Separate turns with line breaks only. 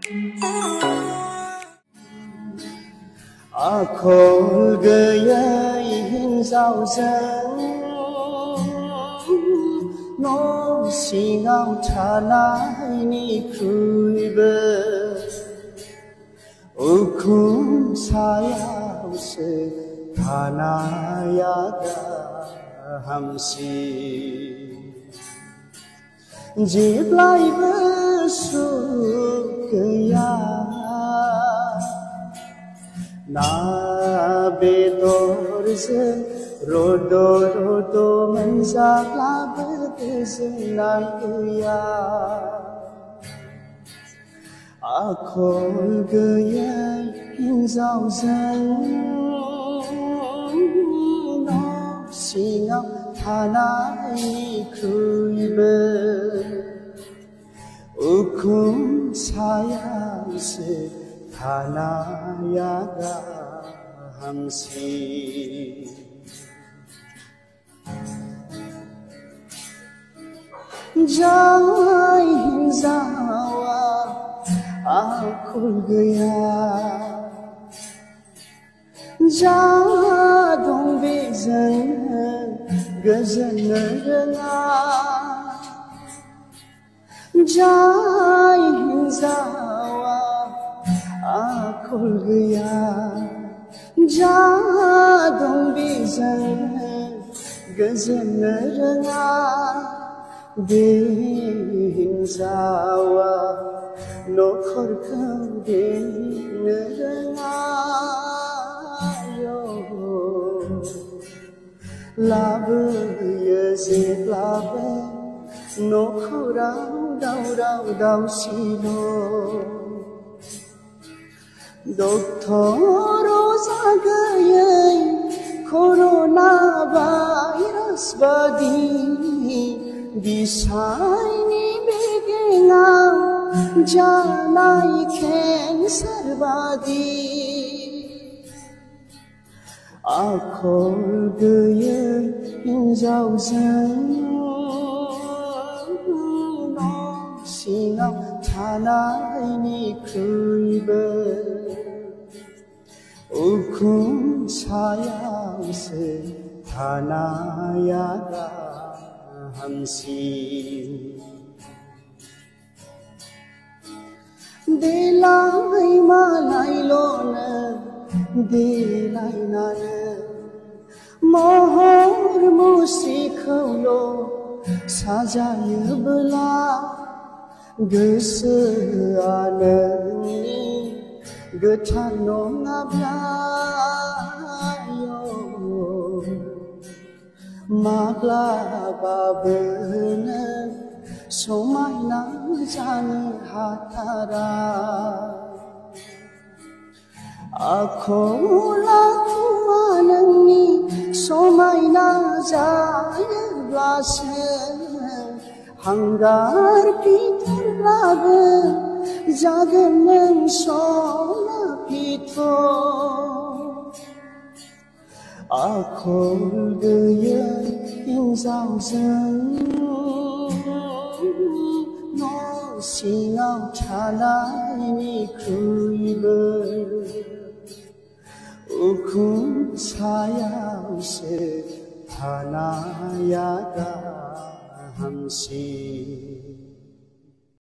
आखल गैयै हिन्जावजों न' सिङाव थानायनिख्रुइबो उखुम सायावसो थानाया गाहामसिन जेब्लायबो सुख गैया ना बेदरजों रद' रद' मोनजाब्लाबो गोजोननाय गैया आखल गैयै हिन्जावजों न' सिङाव थानायनिख्रुइबो उखुम सायावसो थानाया गाहामसिन जाय हिन्जावा आखल गैया जा दं बेजों गोजोननो रोङा जाय हिन्जावा आखल गैया जा दं बेजों गोजोननो रोङा बे हिन्जावा नखरखौ बेंनो रोङा लाबोयो जेब्लाबो नखराव दावराव दावसिल' डक्टर अजा गैयै कर'ना भाइरास बादि बिसायनि बेगेङाव जानाय केन्सार बादि आखल गैयै हिन्जावजों न' सिङाव थानायनिख्रुइबो उखुम सायावसो थानाया गाहामसिन देलाय मालायल'नो देलायनानै महर मुस्रिखौल' साजायोब्ला गोसोआ नोंनि गोथार नङाब्ला माब्लाबाबो नों समायना जानो हाथारा आखल आखुआ नोंनि समायना जायोब्लासो हांगार फिथरब्लाबो जागोन नों सना फिथर आखल गैयै हिन्जावजों न' सिङाव थानायनिख्रुइबो उखुम सायावसो थानाया गाहामसिन